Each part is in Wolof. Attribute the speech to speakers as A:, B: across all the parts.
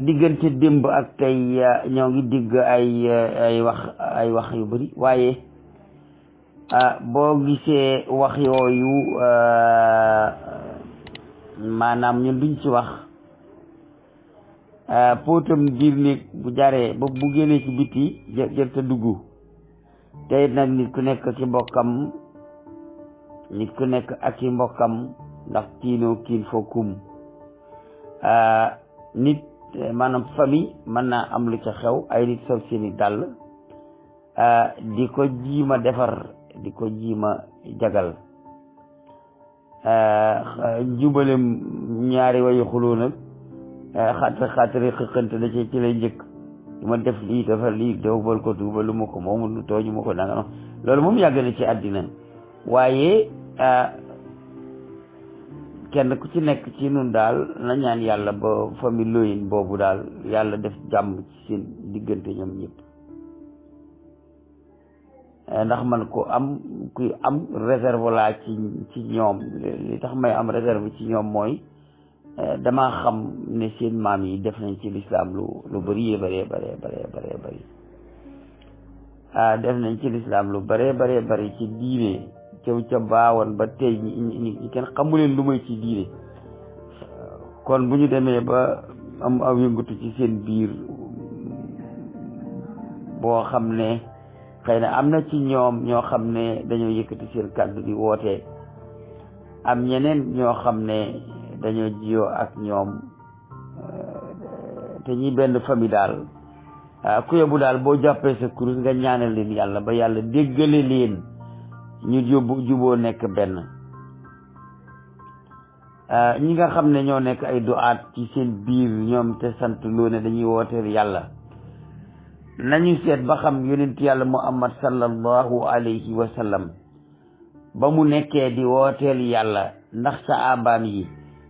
A: diggante démb ak tey ñoo ngi digg ay wax yu bari waaye boo gisee wax yooyu maanaam ñun duñ ci wax póotam biir néeg bu jaree ba bu génnee ci biti jër te dugg te it nag nit ku nekk ak i mbokkam ndax kiinoo kiin fo kum nit maanaam famille mën naa am lu ca xew ay nit sol seeni dàll di ko jiima defar di ko jiima jagal njubalem ñaari wayu xuloo nag xaatari xëqante da ci lay njëkk ma def lii dafa lii dewbal ko duubalu ma ko moomu lu tooñu ma ko nanga loolu moom yàgg na ci àddina waaye kenn ku ci nekk ci nun daal na ñaan yàlla ba famille looyin boobu daal yàlla def jàmm ci seen diggante ñoom ñëpp ndax man kuy am réserve laa ci ñoom li tax may am réserve ci ñoom mooy damaa xam ne seen maam yi def nañ ci lislaam lu bari bari def nañ ci lislaam lu bari ci diine ca baawoon ba tey ñi kenn xamuleen lu may ci diine kon bu ñu demee ba am aw yëngatu ci seen biir boo xam ne xëy na am na ci ñoom ñoo xam ne dañoo yëkkati seen kàddu di woote am ñeneen ñoo xam ne dañoo jiyoo ak ñoom te ñi benn famille daal ku yóbbu daal boo jàppee sa kurus nga ñaanal leen yàlla ba yàlla déggale leen ñu juboo nekk benn ñi nga xam ne ñoo nekk ay du'aat ci seen biir ñoom te sant loo ne dañuy wooteel yàlla nañu seet ba xam yonent yàlla muhammad sallallahu alayhi wa sallam ba mu nekkee di wooteel yàlla ndax saabaam yi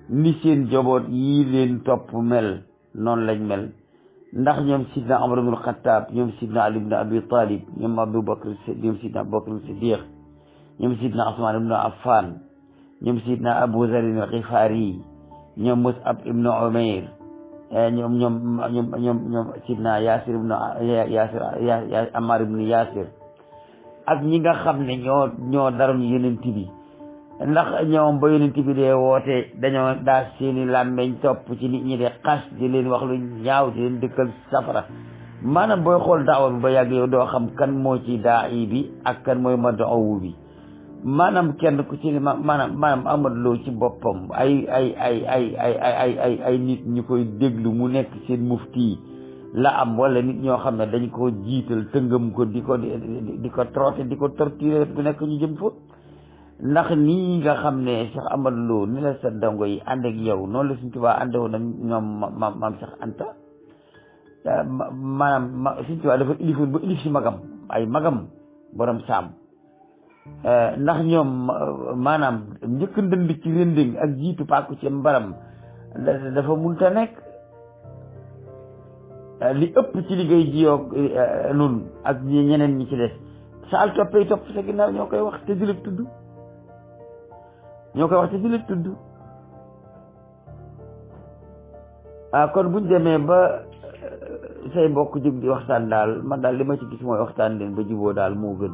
A: ni seen joboot yii leen topp mel noonu lañ mel ndax ñoom sidna Umar ibn Khattab ñoom sidna Ali ibn Abi Talib ñoom ñoom sidna Abubakar Siddiq ñoom sidna Usman ibn Affan ñoom sidna Abu Zarin al-Ghifari ñoom Mus'ab ibn Umayr ñoom sidna Yasir ibn Ammar ibn Yasir ak ñi nga xam ne ñoo daroon yonent bi ndax ñoom ba yonent bi dee woote dañoo daas seeni làmmeñ topp ci nit ñi de xas di leen wax lu ñaaw di leen dëkkal safara maanaam booy xool daawa bi ba yàgg yow doo xam kan moo ci daa'i bi ak kan mooy mad'uwu bi maanaam kenn ku ci ne maanaam Amadou Lo ci boppam ay nit ñu koy déglu mu nekk seen mufti la am wala nit ñoo xam ne dañ ko jiital tëngam ko di ko trotter di ko torturer bu nekk ñu jëm fa ndax nii nga xam ne Cheikh Amadou Lo ni la sa dongo yi ànd ak yow noonu la Sëriñ Tuubaa àndewoon ak ñoom maam Cheikh Anta maanaam Sëriñ Tuubaa dafa ilifoon ba ilif si magam borom saam ndax ñoom maanaam njëkk ndënd ci rending ak jiitu pàkku ci mbaram dafa munta nekk li ëpp ci liggéey jiyoog nun ak ñeneen ñi ci des saal toppee topp sa ginnaaw ñoo koy wax te di la tudd kon buñ demee ba say mbokk jóg di waxtaan daal man daal li ma ci gis mooy waxtaan leen ba juboo daal moo gën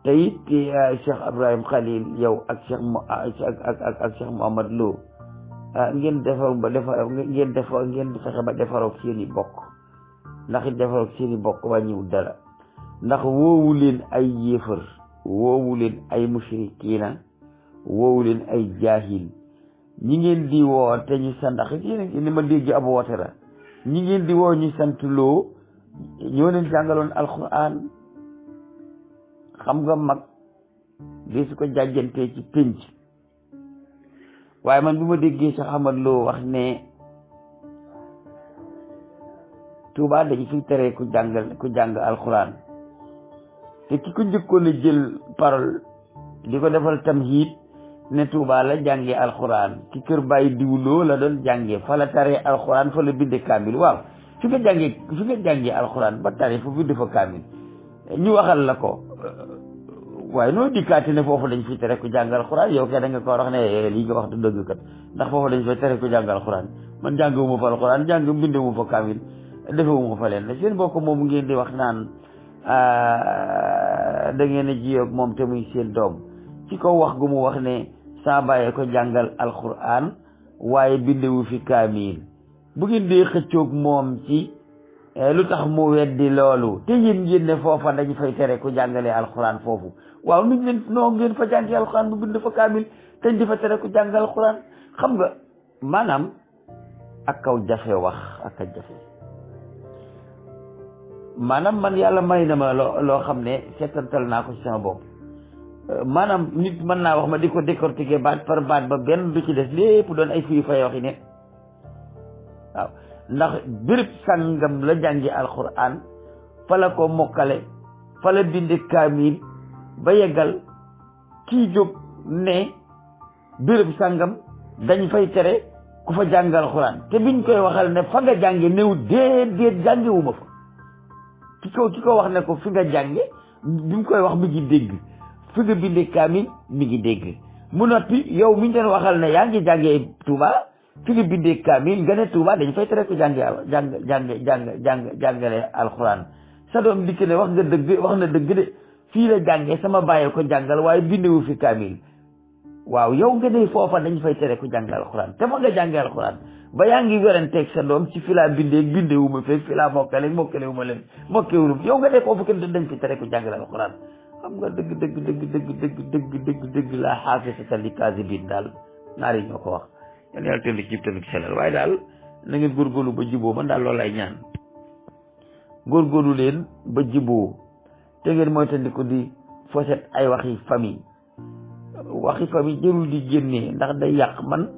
A: te it Cheikh Ibrahim Khalil yow ak Cheikh Mouhamad Lo ngeen fexe ba defaroog seen i bokk ndax it defaroog seen i bokk wàññiwul dara ndax woowu leen ay yéefar woowu leen ay mushrikiina woowu leen ay jaahil ñi ngeen di woo te ñu sant ndax yéen ni ma dégg ab woote la ñi ngeen di woo ñu sant loo ñoo leen jàngaloon alquran xam nga mag di su ko jàjjantee ci pénc waaye man bi ma déggee Cheikh Ahmad Lo wax ne Touba dañu fiy tere ku jàng alquran te ki ko njëkkoon a jël parole di ko defal tamhid ne Touba la jàngee alquran ki kër bàyyi diwloo la doon jàngee fa la taree alquran fa la binde kaamil waaw fi nga jàngee alquran ba tare fa bind fa kaamil ñu waxal la ko waaye noo dikkaati ne foofu dañ fi tere ku jàng alquran yow kay da nga ko wax ne lii nga wax du dëgg kat ndax foofu dañ fay tere ku jàng alquran man jàngewuma fa alxuraan bindewuma fa kaamil defewuma fa leen seen bokk moom ngeen di wax naan da ngeen a jiyoog moom te muy seen doom ci kaw wax gu mu wax ne saa bàyyee ko jàngal alxuraan waaye bindewu fi kaamil bu ngeen dee xëccoog moom ci lu tax mu weddi loolu te yéen ngeen ne foofa dañu fay tere ku jàngalee alxuraan foofu waaw nuñ leen noo ngeen fa jàngee alxuraan bu bind fa kaamil teñ di fa tere ku jàngal alxuraan xam nga maanaam ak kaw jafe wax ak a jafe maanaam man yàlla may na ma loo xam ne seetantal naa ko ci sama bopp maanaam nit mën naa wax ma di ko décortiquer baat par baat ba benn du ci des lépp doon ay fii fay waxi ne waaw ndax béréb sàngam la jàngi alxuraan fa la ko mokkale fa la binde kaamil ba yeggal kii jóg ne béréb sàngam dañ fay tere ku fa jàng alxuraan te biñ koy waxal ne fa nga jànge néew déet jàngewuma fa ki ko wax ne ko fi nga jànge bi mu koy wax mi ngi dégg fi nga binde kaamil mi ngi dégg mu noppi yow mi ñu doon waxal ne yaa ngi jàngee Touba fi nga bindee kaamil nga ne Touba dañ fay tere ko jàngale alxuraan sa doom dikk ne wax na dëgg de fii la jàngee sama bàyyee ko jàngal waaye bindewu fi kaamil waaw yow nga ne foofa dañ fay tere ko jàngal alxuraan te fa nga jàngee alxuraan ba yaa ngi weranteeg sa doom ci fi laa bindewu ma fekk fi laa mokkalewu ma leen mokkewulum yow nga ne foofu kenn dañ fi tere ko jàngal alxuraan xam nga dëgg laa xaafisata li kaasibin daal naar yi ñoo ko wax yal yàlla tënd ci tamit selal waaye daal na ngeen góorgóorlu ba jiboo man daal loolu lay ñaan góorgóorlu leen ba jiboo te ngeen mooy tandiku di foset ay waxi famille jërul di génnee ndax day yàq man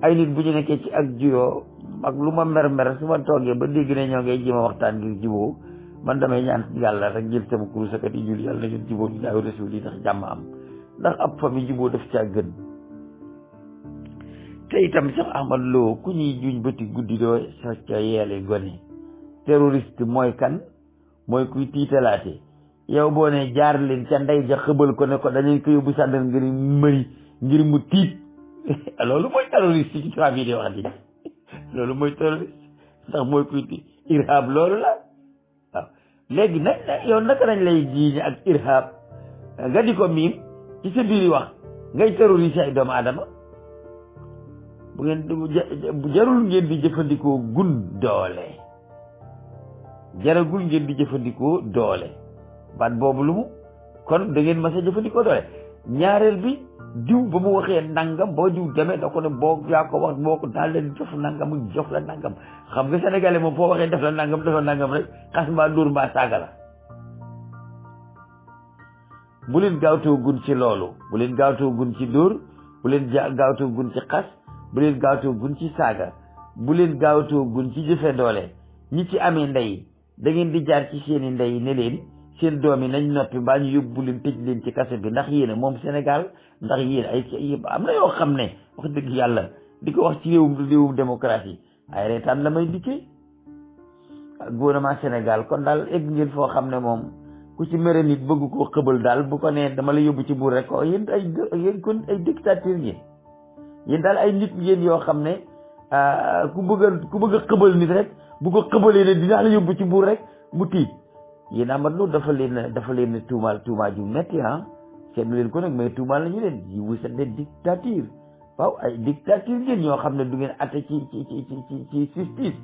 A: ay nit bu ñu nekkee ci ak juyoo ak lu ma mer su ma toogee ba dégg ne ñoo ngay jéem a waxtaan ngir jiboo man damay ñaan yàlla rek jël sama kurus ak di julli yàlla na ngeen jiboo di daaw rasul yi ndax jàmm am ndax ab famille jiboo daf caa gën te itam sax Ahmad Lo ku ñuy juñ bëti guddi doo sa ca yeele gone terroriste mooy kan mooy kuy tiitalaate yow boo ne jaar leen ca ndey ja xëbal ko ne ko dañuy ko yóbbu sàndal ngir mu tiit loolu mooy terroriste ci tubaab yi di wax di loolu mooy terroriste ndax mooy kuy tiit irhab loolu la waaw léegi nag yow naka nañ lay jiiñ ak irhab nga di ko miim ci sa biir wax ngay terroriste ay doomu aadama bu jarul ngeen di jëfandikoo doole baat boobu lu mu kon da ngeen mas a jëfandikoo doole ñaareel bi diw ba mu waxee nangam boo diw demee da ko ne boo yaa ko wax boo ko daal leen jox nangam mu jox la nangam xam nga sénégalais moom foo waxee def la nangam rek xas mbaa dóor mbaa saaga la bu leen gaawtoo gun ci loolu bu leen gaawtoo gun ci dóor bu leen gaawtoo gun ci xas bu leen gaawtoo gun ci saaga bu leen gaawtoo gun ci jëfe doole ñi ci amee ndey da ngeen di jaar ci seeni ndey ne leen seen doom yi nañ noppi mbaa ñu yóbbu leen tëj leen ci kaso bi ndax yéen moom Sénégal ndax yéen ay am na yoo xam ne wax dëgg yàlla di ko wax ci réewum démocratie ay reetaan la may dikkee gouvernement Sénégal kon daal egg ngeen foo xam ne moom ku ci mere nit bëgg koo xëbal daal bu ko nee dama la yóbbu ci buur rek ko yéen kon ay dictateur ngeen yéen daal ay nit ngeen yoo xam ne ku bëgg a xëbal nit rek bu ko xëbalee ne dinaa la yóbbu ci buur rek mu tiit yéen Ahmad Lo dafa leen tuumaal ju metti seetlu leen ko nag mais tuumaal nañu leen yi vous êtes des dictatures waaw ay dictature ngeen ñoo xam ne du ngeen atte ci justice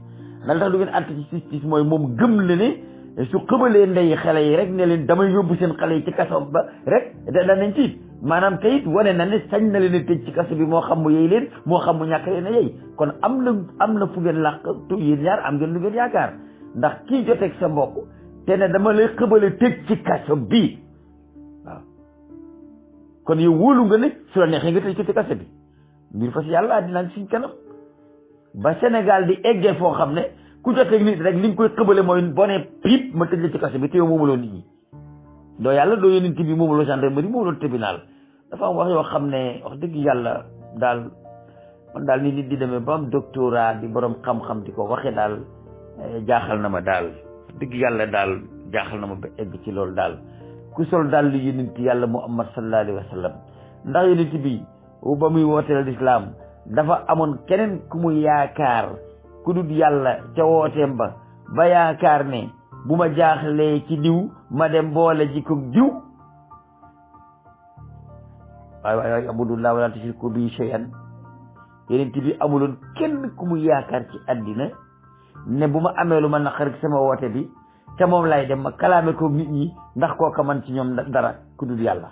A: lan tax du ngeen atte ci justice mooy moom gëm la ne su xëbalee ndey xale yi rek ne leen damay yóbbu seen xale yi ci kaso ba rek danañ tiit maanaam teyit wane na ne sañ na leen a tëj ci kaso bi moo xam mu yey leen moo xam mu ñàkk leen a yey kon am na fu ngeen làqtu yéen ñaar am ngeen lu ngeen yaakaar ndax kii joteeg sa mbokk te ne dama lay xëbale tëj ci kaso bii waaw kon yow wóolu nga ne su la neexee nga tëj ko ci kaso bi mbir fas yàlla àddina ak suñ kanam ba Sénégal di eggee foo xam ne ku joteeg nit rek li nga koy xëbale mooy boo nee piip ma tëj la ci kaso bi te yow moomuloo nit ñi doo yàlla doo yonent bi moomuloo gendarmerie moomuloo tribunal dafa am wax yoo xam ne wax dëgg yàlla daal man daal ni nit di demee ba am doctorat di borom xam-xam di ko waxee daal jaaxal na ma daal dëgg yàlla daal jaaxal na ma ba egg ci loolu daal ku sol daal li yonent yàlla Muhammad sallallahu alayhi wa sallam ndax yonent bi ba muy wooteel lislaam dafa amoon keneen ku mu yaakaar ku dul yàlla ca wooteem ba yaakaar ne bu ma jaaxlee ci diw ma dem boole ji ko diw waay abudullah wala tushriku bi shay'an yeneen bi amuloon kenn ku mu yaakaar ci àddina ne bu ma amee lu ma naqar sama woote bi te moom lay dem ma kalaame ko nit ñi ndax kooka man ci ñoom dara ku dul yàlla.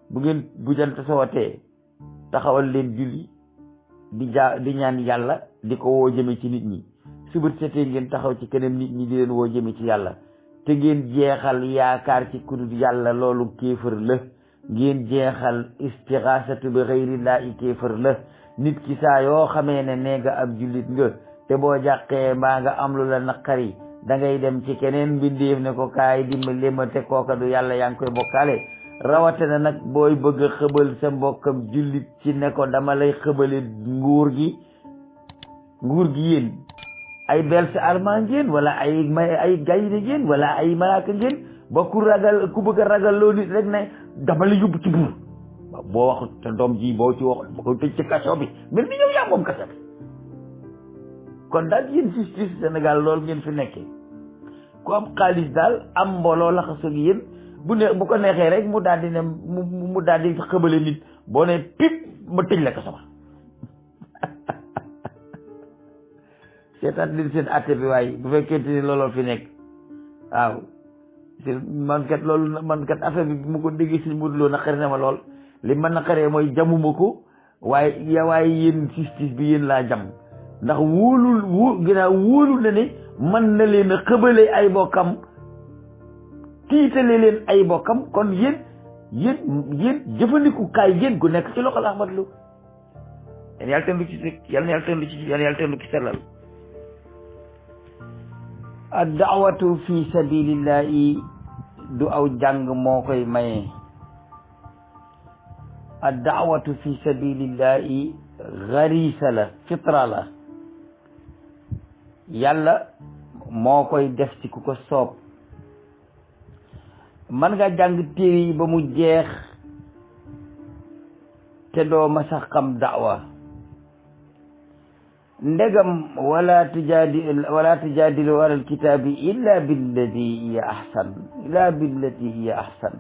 A: bu jant sootee taxawal leen julli di ñaan yàlla di ko woo jëme ci nit ñi su bët setee ngeen taxaw ci keneen nit ñi di leen woo jëme ci yàlla te ngeen jeexal yaakaar ci ku dul yàlla loolu kéefër la. ngeen jeexal istixaasatu bi xayrillaahi kéefër la. nit ki saa yoo xamee ne nee nga ab jullit nga te boo jàqee mbaa nga am lu la naqari da ngay dem ci keneen mbindeef ne ko kaay dimbali ma te kooka du yàlla yaa ngi koy bokkaale. rawatina nag booy bëgg a xëbal sa mbokkam jullit ci ne ko dama lay xëbale nguur gi yéen ay belse arma ngeen wala ay gaynde ngeen wala ay malaaka ngeen ba ku bëgg a ragal loo nit rek ne dama la yóbbu ci buur boo waxut te doom ji boo ci waxut ba ko tëj ci kaso bi mel ni yow yaa moom kaso bi. kon daal yéen justice Sénégal loolu ngeen fi nekkee ku am xaalis daal am mbooloo laxasoog yéen bu ko neexee rek mu daal di ne mu daal di xëbale nit boo ne pip ma tëj la kaso ba seetaan leen seen àtte bi waaye bu fekkente ni looloo fi nekk waaw man kat affaire bi bu ma ko déggee si Modou Lo naqari na ma lool li ma naqaree mooy jamuma ko waaye yéen justice bi yéen laa jam ndax wóolu na ne man na leen a xëbale ay bokkam tiitale leen ay bokkam kon yéen jëfandikukaay ngeen gu nekk ci loxol Ahmad Lo yàlla teen lu ci sellal ad daawatu fi sabilillahi du aw jàng moo koy maye. ad daawatu fi sabilillahi garisa la fitra la yàlla moo koy def ci ku ko soob. man nga jàng téere yi ba mu jeex te doo ma sax xam daawa ndegam wala tujaadilu alal kitaabi illa billati hiya ahsan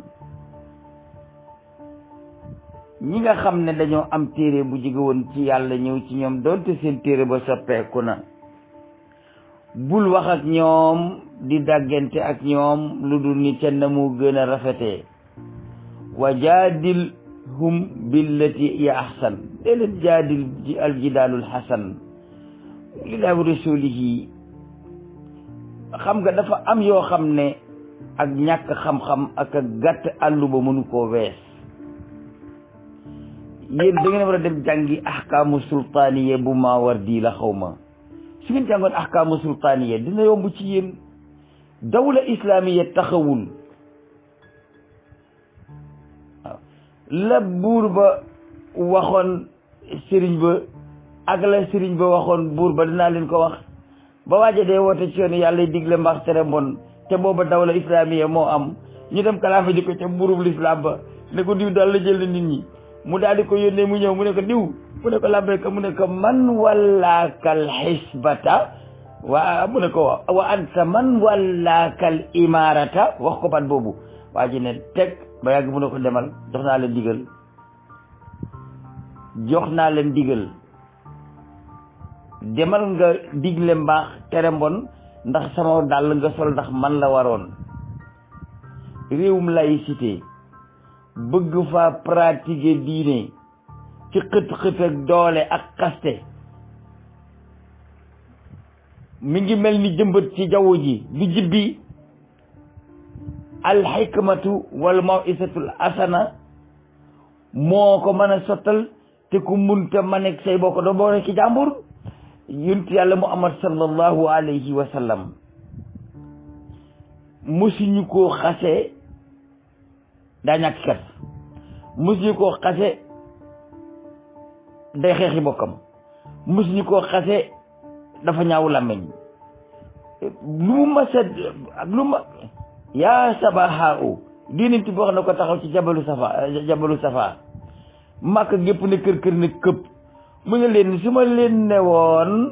A: ñi nga xam ne dañoo am téere bu jóge woon ci yàlla ñëw ci ñoom doonte seen téere ba soppeeku na bul wax ak ñoom di dàggante ak ñoom lu dul ni ca na mu gën a rafetee wa jaadilhum billati hiya ahsan déedéet jaadil ji aljidaalul hasan lillahi wa rasulihi. xam nga dafa am yoo xam ne ak ñàkk xam-xam ak a gàtt àllu ba mënu koo wees. yéen da ngeen war a dem jàngi ahkaamu sultaaniya bu Maawardi la xaw ma su ngeen jàngoon ahkaamu sultaaniya dina yomb ci yéen. dawla islamiya taxawul waaw la buur ba waxoon sëriñ ba ak la sëriñ ba waxoon buur ba dinaa leen ko wax ba waaja dee woote ci yoon yàlla digle mbaax tere mbon te booba dawla islamiya moo am ñu dem kalaafa ji ko ca buurub l'islam ba ne ko diw daal la jël nit ñi mu daal di ko yónnee mu ñëw mu ne ko diw mu ne ko labbayka mu ne ko man wallaakal xisbata mu ne ko wa anta man wallaakal imarata wax ko bat boobu waa ji ne teg ba yàgg mu ne ko demal jox naa leen digal demal nga digle mbaax tere mbon ndax sama dàll nga sol ndax man la waroon. réewum laïcité bëgg fa pratiquer diine ci xët-xët ak doole ak kaste mi ngi mel ni jëmbat ci jaww ji lu jibbi. alxikmatu wal mawisatul asana moo ko mën a sottal te ku munta ma nekk say bokk doo boo nekk jàmbur. yonent yàlla Muhammad sallallahu alayhi wa sallam musuñu koo xase daa ñàkk kat musuñu koo xase day xeexi bokkam musuñu koo xase dafa ñaawu làmmeñ lu ma yaa sabaha u diinanti boo xam ne ko taxaw ci jabalu safa màkk gépp ne kër ne këpp mu ne leen su ma leen ne woon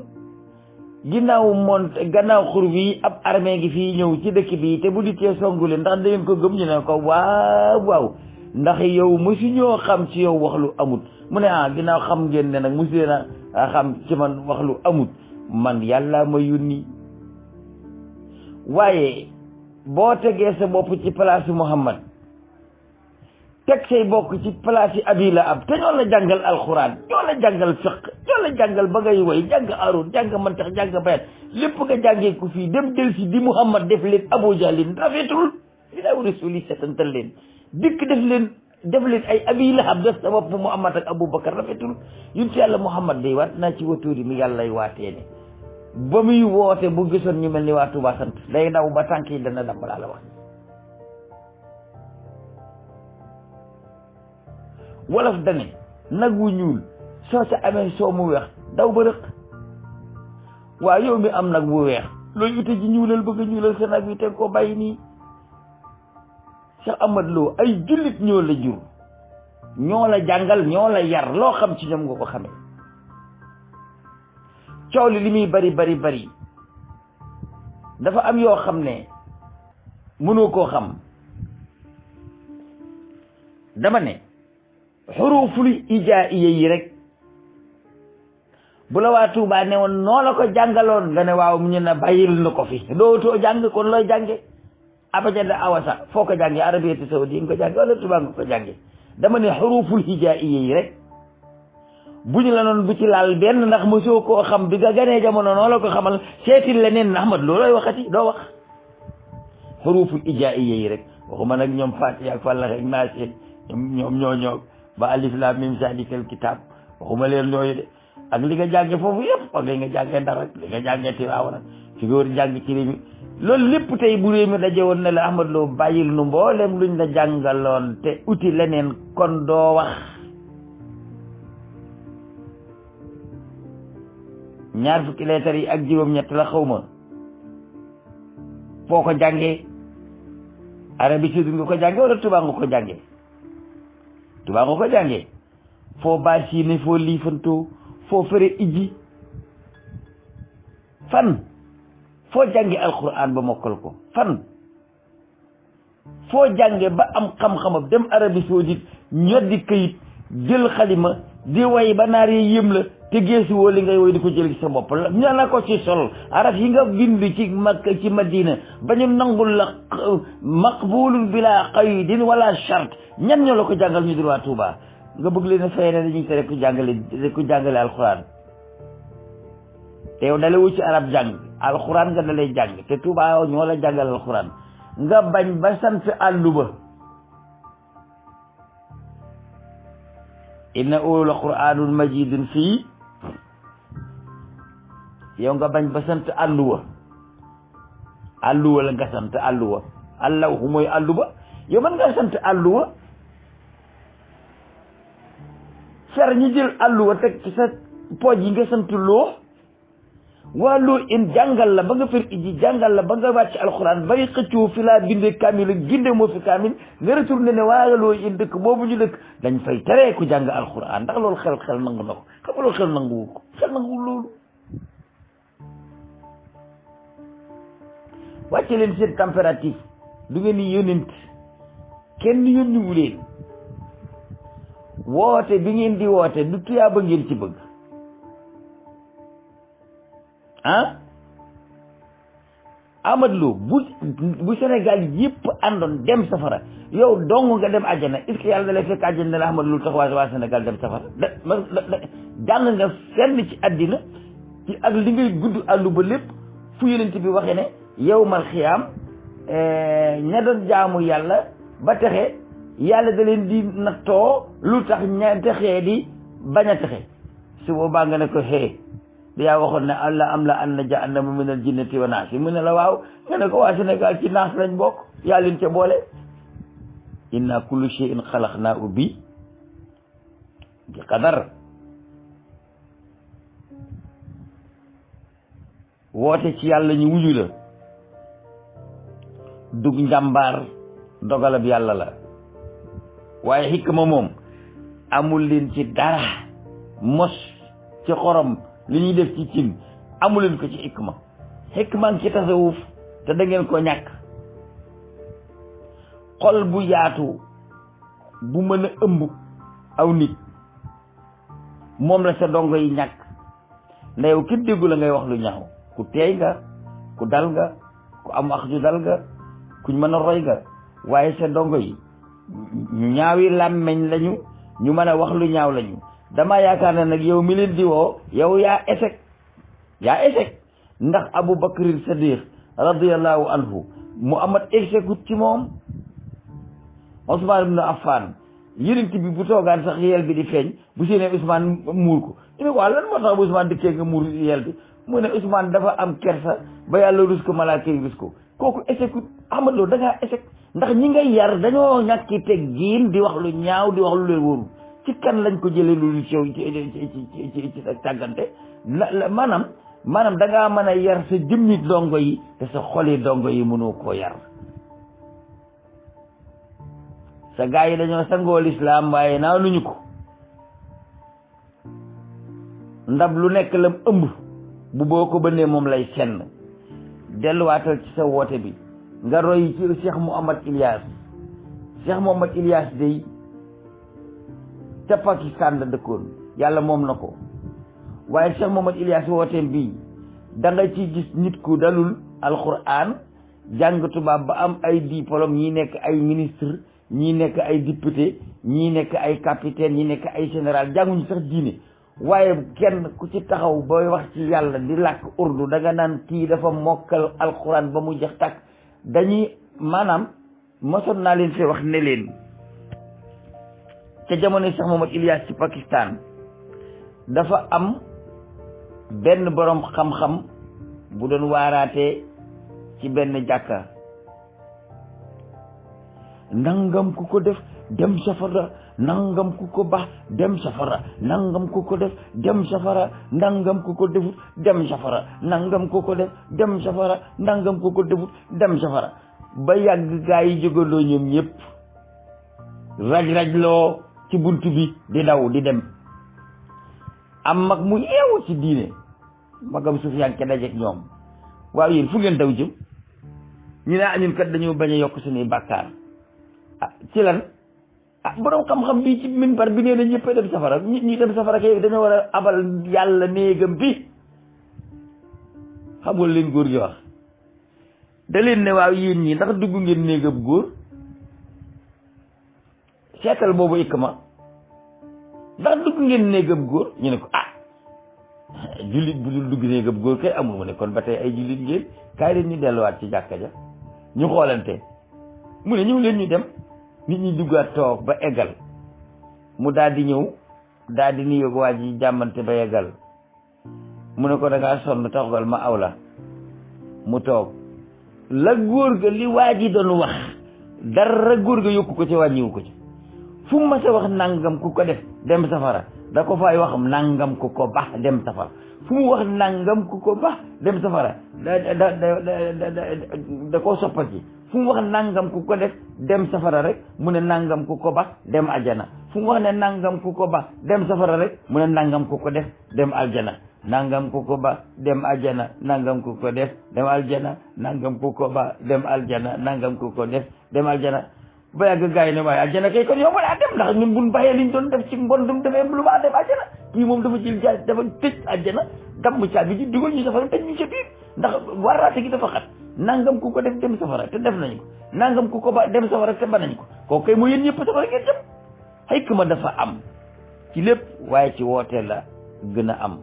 A: gannaaw xur bi ab armée gi fii ñëw ci dëkk bi te bu dikkee songu leen ndax da ngeen ko gëm ñu ne ko waaw ndax yow mosu ñoo xam ci yow wax lu amut mu ne ginnaaw xam ngeen ne nag mosu leen a xam ci man wax lu amut man yàlla ma yónni waaye boo tegee sa bopp ci place Muhammad teg say bokk ci place yi Abi Lahab te ñoo la jàngal alxuraan ñoo la jàngal fiq ñoo la jàngal ba ngay woy jàng Aaroon jàng mantax jàng bayat lépp nga jàngee ko fii dem del si di Muhammad def leen Abu Jahlin rafetul dinaaw rasuli setantal leen dikk def leen ay Abi Lahab def sa bopp Muhammad ak Abu Bakar rafetul yun ci yàlla Muhammad day waat naa ci watuuri mi yàllay waatee ne ba muy woote bu gisoon ñu mel ni waa Tuubaa sant day daw ba tànk yi dana dam balaa la wax wolof dane nag wu ñuul soo ca amee soo mu weex daw ba rëq waaw yow mi am nag bu weex loolu ute ji ñuulal bëgg a ñuulal sa nag wi te ko bàyyi nii Cheikh Ahmad Lo ay jullit ñoo la jur ñoo la jàngal ñoo la yar loo xam ci ñoom nga ko xamee coow li muy bari dafa am yoo xam ne mënoo koo xam dama ne xuruful ijaiya yi rek bu la waa Tuubaa ne woon noo la ko jàngaloon nga ne waaw mu ñu ne bàyyil na ko fi dootoo jàng kon looy jànge abajada awasa foo ko jànge Arabiyatu Saudi nga ko jànge wala Tuubaa nga ko jànge dama ne xuruful ijaiya yi rek bu ñu la noon bu ci laal benn ndax mosoo koo xam bi nga ganee jamono noo la ko xamal seetil leneen na Ahmad loolooy waxati doo wax xuruful ijaiya yi rek waxuma nag ñoom Faatiha ak Fallax ak Naas ñoom ñoo ba alif laam miim zaalikal kitaab waxuma leen ñooyu de ak li nga jànge foofu yëpp ak li nga jànge Ndar ak li nga jànge Tiwaawan ak fi nga war a jàng ci réew mi loolu lépp tey bu réew mi daje woon ne la Ahmad Lo bàyyil nu mboolem luñ la jàngaloon te uti leneen kon doo wax ñaar fukki leetar yi ak juróom-ñett la xawma foo ko jàngee Arabie Saoudite nga ko jànge wala Tuubaa nga ko jànge Tuubaa nga ko jàngee foo baasiine foo liifantoo foo fere ijji fan foo jànge alquran ba mokkal ko fan foo jànge ba am xam-xamam dem Arabie Saoudite ñoddi këyit jël xalima di way ba naar yi yëm la te geesu woo li ngay woy di ko jël ci sa bopp la ña na ko ci sol araf yi nga bind ci Makka ci Madina ba ñu nangul la maqbulun bila qaydin wala shart ñan ñoo la ko jàngal ñu dul waa Tuubaa nga bëgg leen a fay ne dañuy tere ku jàngale alxuraan te yow dale wu ci arab jàng alxuraan nga dalay jàng te Tuubaa ñoo la jàngal alxuraan nga bañ ba sant àllu ba innahu la qur'anun majidun fii yow nga bañ ba sant àlluwa la nga sant àlluwa allahu mooy àllu ba yow mën nga sant àlluwa fer ñu jël àlluwa teg ci sa pooj yi nga sant loo waa loo in jàngal la ba nga fer iji jàngal la ba nga wàcc alxuraan bari xëccoo fi laa binde kaamil ak ginde moo fi kaamil nga retourné ne waa loo in dëkk boobu ñu dëkk dañ fay tere ku jàng alxuraan ndax loolu xel nangu na ko xam nga loolu xel nanguwu ko xel nanguwu loolu wàcce leen seen température du ngeen ni yónent kenn yónniwu leen woote bi ngeen di woote du tuyaa ba ngeen ci bëgg Ahmad Lo bu Sénégal yëpp àndoon dem safara yow dong nga dem àjjana est-ce que yàlla da lay fekk àjjana ne la Ahmad Lo tax waa Sénégal dem safara jàng nga fenn ci àddina ci ak li ngay gudd àllu ba lépp fu yonent bi waxee ne yawmal xiyaam ña doon jaamu yàlla ba texe yàlla da leen di nattoo lu tax ña texee di bañ a texe su boobaa nga ne ko yaa waxoon ne allah am la an na jahannama min al jinnati wa naas mu ne la waaw nga ne ko waa Sénégal ci naas lañ bokk yaa leen ca boole inna kullu shay'in xalaqnaahu bi qadar woote ci yàlla ñu wuyu la dug njàmbaar dogalab yàlla la waaye xikma moom amul leen ci dara mos ci xorom li ñuy def ci cin amuleen ko ci xikma ngi ci tasawuf te da ngeen ko ñàkk. xol bu yaatu bu mën a ëmb aw nit moom la sa dongo yi ñàkk nda yow ki déggu la ngay wax lu ñaaw ku teey nga ku dal nga ku am wax ju dal nga kuñ mën a roy nga waaye sa dongo yi ñu ñaawi làmmeñ lañu ñu mën a wax lu ñaaw lañu. dama yaakaar ne nag yow mi leen di woo yow yaa échec ndax Abu Bakr Sadiq radiyallahu anhu mu amat échecut ci moom. Ousmane ibn Affan yonent bi bu toogaan sax yel bi di feeñ bu séenee Ousmane muur ko ñu ne ko lan moo tax bu Ousmane dikkee nga muur yel bi mu ne Ousmane dafa am kersa ba yàlla rus ko malaaka yi rus ko kooku échecut. Ahmad Lo da ngaa échec ndax ñi ngay yar dañoo ñàkki teggiin di wax lu ñaaw di wax lu leen wóoru ci kan lañ ko jëlee lu sew ci sa tàggante maanaam da ngaa mën a yar sa jëmmi dongo yi te sa xoli dongo yi mënoo koo yar. sa gaa yi dañoo sangoo lislaam waaye naanuñu ko ndab lu nekk lam ëmb bu boo ko bënnee moom lay senn. delluwaatal ci sa woote bi nga roy ci Cheikh Mouhamad Ilyas day ca Pakistan la dëkkoon yàlla moom na ko waaye Cheikh Mouhamad Ilyas wooteem bii da nga ci gis nit ku dalul alquran jàng tubaab ba am ay diplôme ñi nekk ay ministre ñii nekk ay député ñii nekk ay capitaine ñii nekk ay général jànguñu sax diine waaye kenn ku ci taxaw booy wax ci yàlla di làkk urdu da nga naan kii dafa mokkal alquran ba mu jeex tàkk. dañuy maanaam mosoon naa leen fee wax ne leen ca jamono Cheikh Mouhamad Ilyas ci Pakistan dafa am benn borom xam-xam bu doon waaraatee ci benn jàkka nangam ku ko def dem safara nangam ku ko baax dem safara nangam ku ko def dem safara nangam ku ko defut dem safara nangam ku ko def dem safara nangam ku ko defut dem safara ba yàgg gaa yi jógandoo ñoom ñëpp raj loo ci bunt bi di daw di dem am mag mu yeewu ci diine magam Sufyaan ke dajeek ñoom waaw yéen fu ngeen daw jëm ñu ne ñun kat dañoo bañ a yokk suñuy bàkkaar ci lan borom xam-xam bi ci minbar bi nee na ñëpp dem safara ñi dem safara kay dañoo war a abal yàlla néegam bi xam nga leen góor gi wax da leen ne waaw yéen ñi ndax dugg ngeen néegam góor seetal boobu ikma ndax dugg ngeen néegam góor ñu ne ko jullit bu dul dugg néegam góor kay amul mu ne kon ba tey ay jullit ngeen kaay leen ñu delluwaat ci jàkka ja ñu xoolante mu ne ñëw leen ñu dem nit ñi duggaat toog ba eggal mu daal di ñëw daal di nuyoog waa ji jàmmante ba eggal mu ne ko da ngaa sonn taxagal ma aw la mu toog la góor ga li waa ji doon wax dara góor ga yokku ko ci wàññiwu ko ci fu mu mas a wax nangam ku ko def dem safara da ko fay wax nangam ku ko baax dem safara fu mu wax nangam ku ko baax dem safara da koo soppal ci fu mu wax nangam ku ko def dem safara rek mu ne nangam ku ko baax dem aljana fu mu wax ne nangam ku ko baax dem safara rek mu ne nangam ku ko def dem aljana nangam ku ko baax dem aljana nangam ku ko def dem aljana nangam ku ko baax dem aljana nangam ku ko def dem aljana ba yàgg gars yi ne waaye aljana kay kon yow ma daa dem ndax ñun buñ bàyyee liñ doon def ci mbon dum demee lu ma dem aljana kii moom dafa jël jaay dafa tëj aljana damm caabi ji dugal ñu safara tëj ñu ca biir ndax waraate gi dafa xat nangam ku ko def dem safara te def nañ ko nangam ku ko ba dem safara te ba nañ ko kooku kay mu yéen ñëpp safara ngeen jëm xikma dafa am ci lépp waaye ci woote la gën a am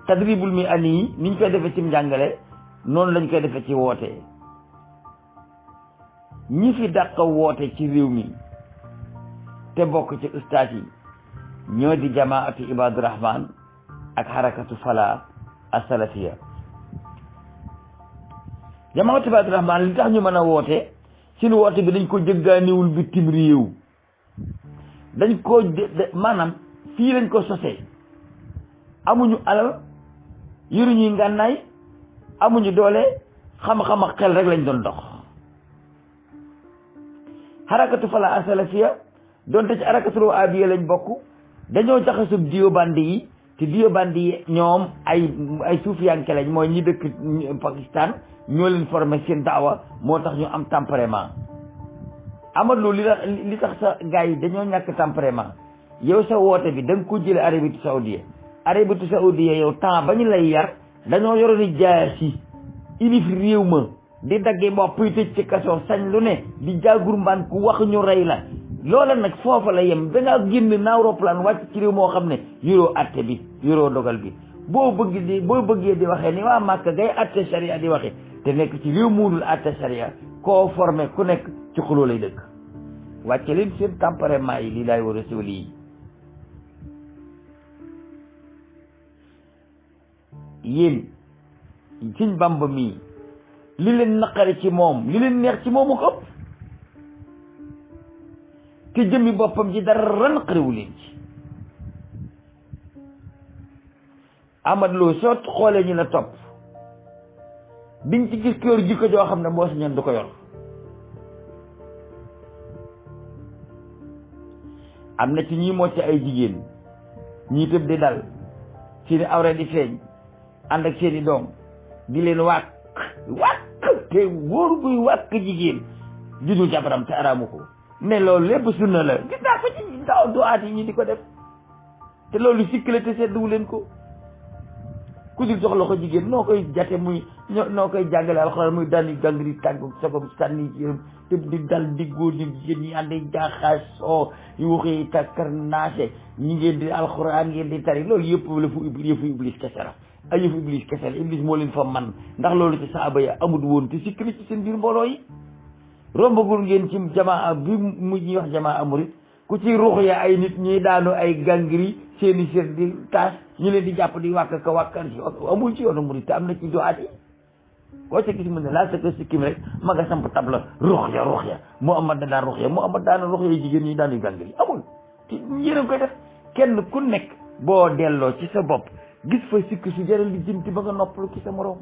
A: tadribul mi ani yi niñ koy defee ci njàngale noonu lañ koy defee ci woote ñi fi dàq woote ci réew mi te bokk ci ustaas yi ñoo di jamaatu ibadu rahman ak harakatu fala asalafiya jamaatu ibadu rahman li tax ñu mën a woote seen woote bi dañ ko jëggaaniwul bitim réew dañ ko maanaam fii lañ ko sosee amuñu alal yoruñuy ngànnaay amuñu doole xam-xam ak xel rek lañ doon dox harakatu fala asalafiya donte ci harakatul wahabiya lañ bokk dañoo jaxasub diyo bandi yi te diyo bandi yi ñoom ay suufiyanke lañ mooy ñi dëkk Pakistan ñoo leen formé seen daawa moo tax ñu am tempérament Amadou li tax sa gars yi dañoo ñàkk tempérament yow sa woote bi da nga ko jële Arabie Saoudite yow temps ba ñu lay yar dañoo yoro di jaasi ilif réew ma di daggee bopp yi tëj ci kaso sañ lu ne di jaagur mbaan ku wax ñu rey la loola nag foofa la yem da ngaa génn naaw roplaan wàcc ci réew moo xam ne yoroo atte bi yoroo dogal bi boo bëggee di waxee ni waa Màkka ngay atte sharia di waxe te nekk ci réew muunul atte sharia koo formé ku nekk ci xuloo lay dëkk wàcce leen seen tempérament yi lii laay war a siwali yi yéen Sëñ Bamba mii li leen naqari ci moom li leen neex ci moomu ko ëpp te jëmmi boppam ji dara naqariwu leen ci Amadou Lo soo xoolee ñu la topp biñ ci gis ko yor jikko joo xam ne boo sañoon du ko yor am na ci ñi moo ci ay jigéen ñii tëb di dal seeni awra di feeñ ànd ak seeni doom di leen wàkk te wóor buy wàkk jigéen judul jabaram te araamu ko ne loolu lépp sunna la gis naa ko ci daaw duwaat yi ñi di ko def te loolu sikk la te sedduwu leen ko ku dul jox la ko jigéen noo koy jate muy noo koy jàngale alxuraan muy daan di gang di tàggu sagom sànni yërëm te di dal di góor ñi jigéen ñi ànd jaaxaasoo yu waxee takkar naase ñi ngeen di alxuraan ngeen di tari loolu yëpp la yëfu iblis kese la ay yëfu iblis kese la iblis moo leen fa man ndax loolu ci saaba ya amut woon te sikk la ci seen biir mbooloo yi rombagul ngeen ci jamaa bi mu ñuy wax jamaa murit ku ci ruux ya ay nit ñuy daanu ay gangri seeni sër di taas ñu leen di jàpp di wàkk ka wàkkal ci amul ci yoonu murit te am na ci doaat yi koo ca gis mu ne laa sa ko sikkim rek ma nga samp tabla ruux ya Muhammad da daan ruux ya Muhammad daana ruux ya jigéen ñi daanuy gangri amul ci yéen a koy def kenn ku nekk boo delloo ci sa bopp gis fa sikk su jaral li jënti ba nga noppalu ci sa moroom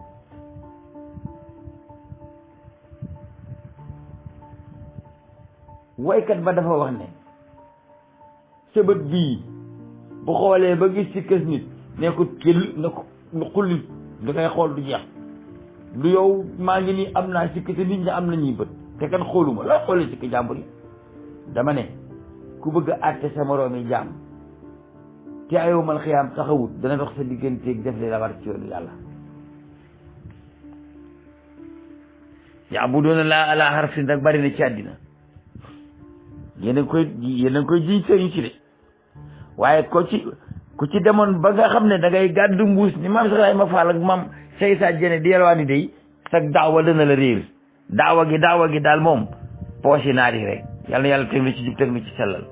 A: waykat ba dafa wax ne sa bët bii bu xoolee ba gis ci kës nit ne ko kël na ko xulli da ngay xool du jeex du yow maa ngi nii am naa sikk te nit ñi am nañuy bët te kan xooluma loo xoolee sikk jàmbur yi dama ne ku bëgg a àtte sa moroom yi jaam te ayowmal xiyaam taxawut dana dox sa digganteeg def li la war ci yoonu yàlla ya'buduuna laa alaa harfin nag bari na ci àddina yéen a ngi koy jiñ sëriñ si de waaye ku ci demoon ba nga xam ne da ngay gàddu mbuus ni maam Cheikh Ibrahima Fall ak maam say sa jene di yelwaani day sag daawa dana la réer daawa gi daal moom poche naari rek yàlla na yàlla teg na ci jub teg na ci sellal